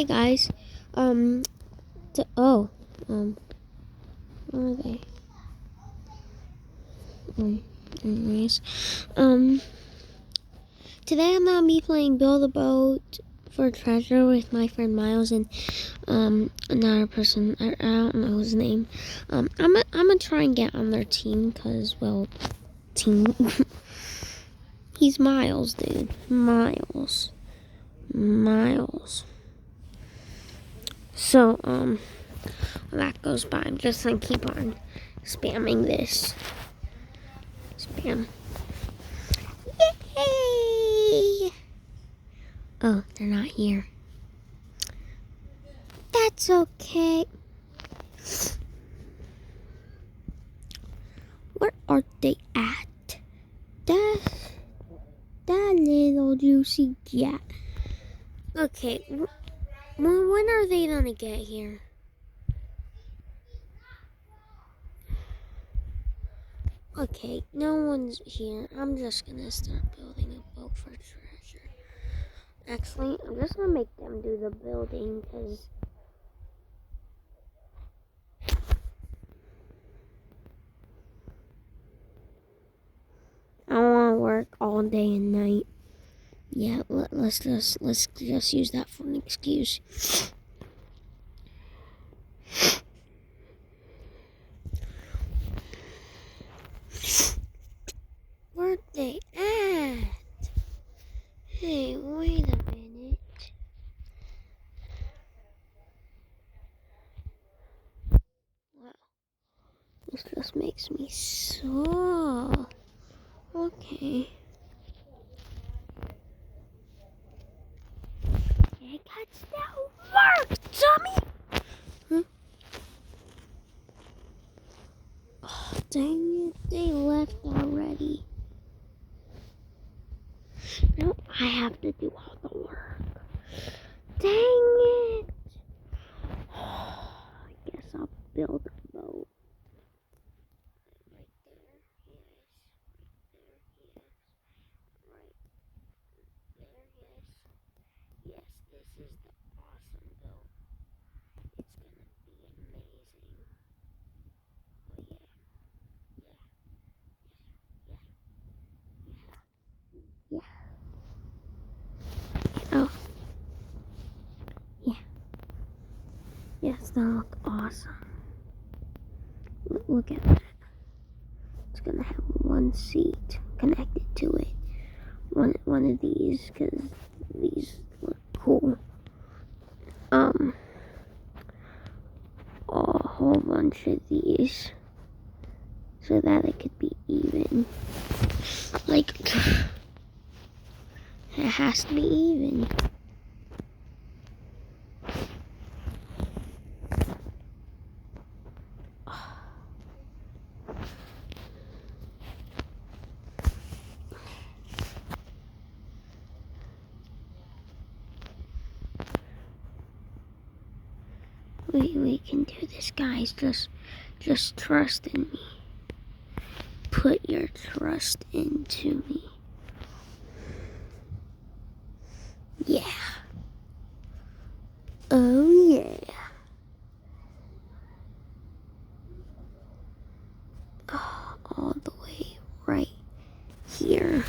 Hey guys, um, where are they? Anyways, today I'm gonna be playing Build a Boat for Treasure with my friend Miles and another person. I don't know his name. I'm gonna try and get on their team because, well, team. He's Miles, dude. Miles. So when that goes by, I'm just gonna keep on spamming this. Spam. Yay! Oh, they're not here. That's okay. Where are they at? That little juicy cat. Okay, when are they gonna get here? Okay, no one's here. I'm just gonna start building a boat for treasure. Actually, I'm just gonna make them do the building because I don't want to work all day and night. Yeah, let's just use that for an excuse. Where'd they at? Hey, wait a minute. Wow, this just makes me so okay. I got that work, dummy. Huh? Oh, dang it, they left already. Now I have to do all the work. Dang it. I guess I'll build a boat. Right there, yes. This is the awesome boat. It's gonna be amazing. Oh yeah. Oh, yeah. Yes, that look awesome. Look at that. It's gonna have one seat connected to it. One of these, because these look cool. A whole bunch of these, so that it could be even. Like, it has to be even. We can do this, guys. Just trust in me. Put your trust into me. Yeah. Oh yeah. Oh, all the way right here.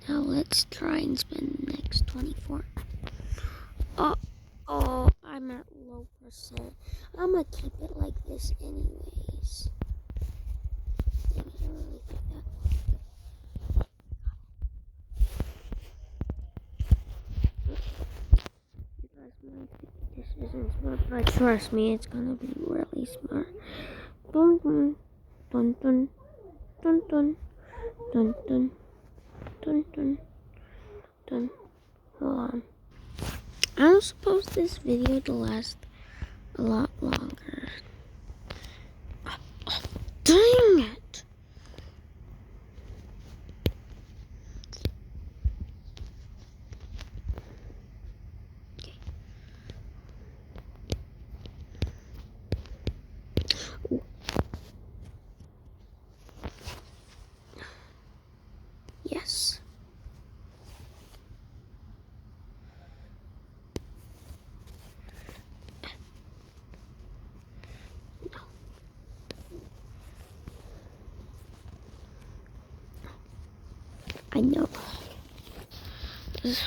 Now let's try and spend the next 24. Oh, I'm at low percent. I'm gonna keep it like this anyways. Dang it, I really think that. You guys might think this isn't smart, but trust me, it's gonna be really smart. Dun dun dun dun dun dun dun dun dun dun dun. Hold on. I don't suppose this video to last a lot longer. Oh, dang it! Okay. Yes. I know. Just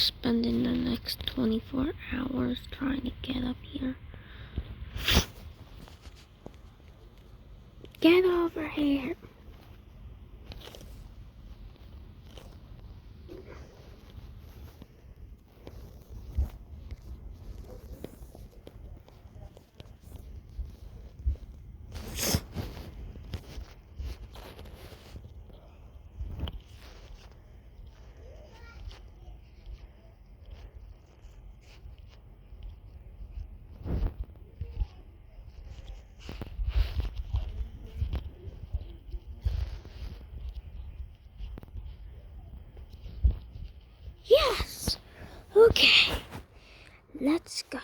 spending the next 24 hours trying to get up here. Get over here. Yes! Okay. Let's go.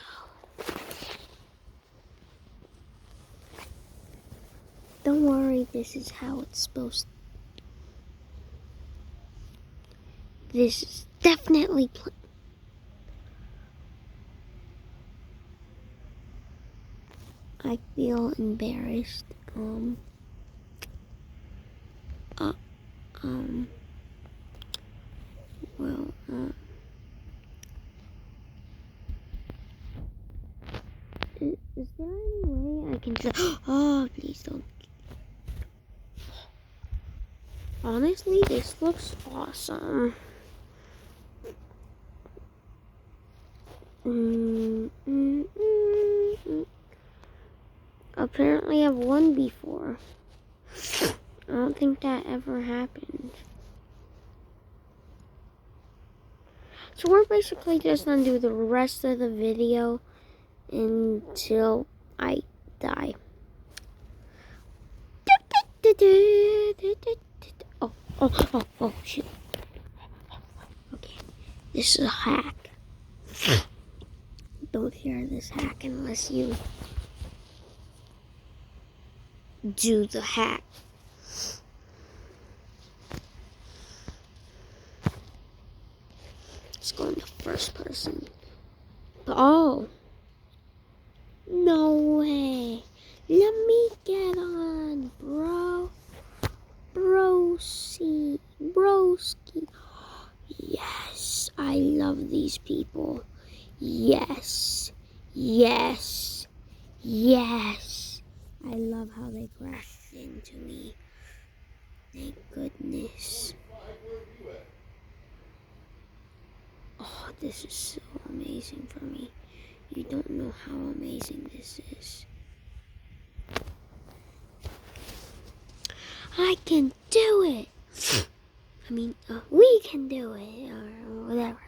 Don't worry, this is how it's supposed to. This is definitely I feel embarrassed. Well, is there any way I can just, oh, please don't. Honestly, this looks awesome. Apparently I've won before. I don't think that ever happened. So we're basically just gonna do the rest of the video until I die. Oh, shit. Okay, this is a hack. Don't hear this hack unless you do the hack. Let's go into first person. Oh. No way. Let me get on, bro. Broski. Yes, I love these people. Yes. I love how they crashed into me. Thank goodness. Oh, this is so amazing for me. You don't know how amazing this is. I can do it. I mean, we can do it, or whatever.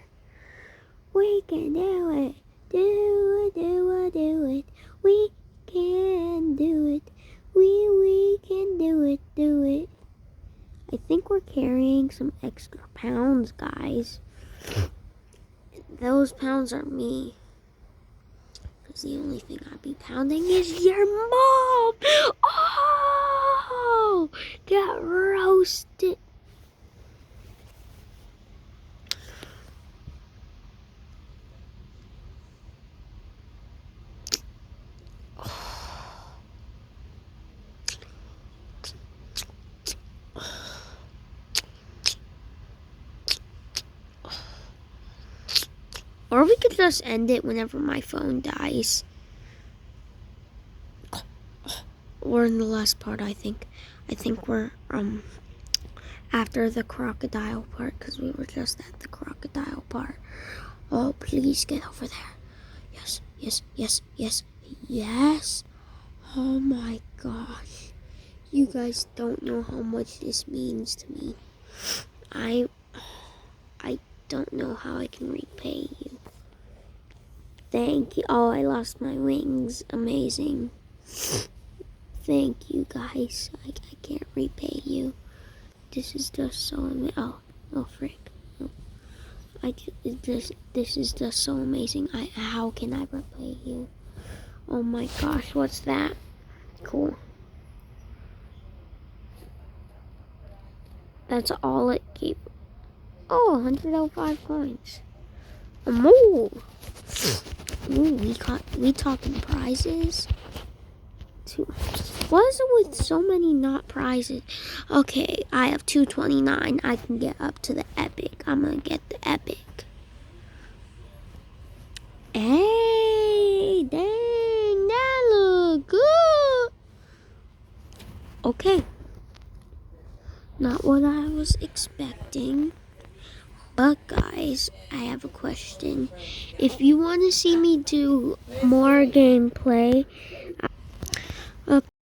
We can do it. Do it. We can do it. We can do it. I think we're carrying some extra pounds, guys. Those pounds are me. Because the only thing I'd be pounding is your mom. Oh, get roasted. Or we could just end it whenever my phone dies. We're in the last part, I think. I think we're after the crocodile part, because we were just at the crocodile part. Oh, please get over there. Yes. Oh my gosh. You guys don't know how much this means to me. I don't know how I can repay you. Thank you. Oh, I lost my wings. Amazing. Thank you, guys. I can't repay you. This is just so amazing. Oh, frick. Oh. This is just so amazing. How can I repay you? Oh my gosh, what's that? Cool. That's all it gave. Oh, 105 coins. A mole. Ooh, we talking prizes. two. What is it with so many not prizes? Okay, I have 229. I can get up to the epic. I'm gonna get the epic. Hey, dang, that look good. Okay. Not what I was expecting. But guys, I have a question. If you want to see me do more gameplay,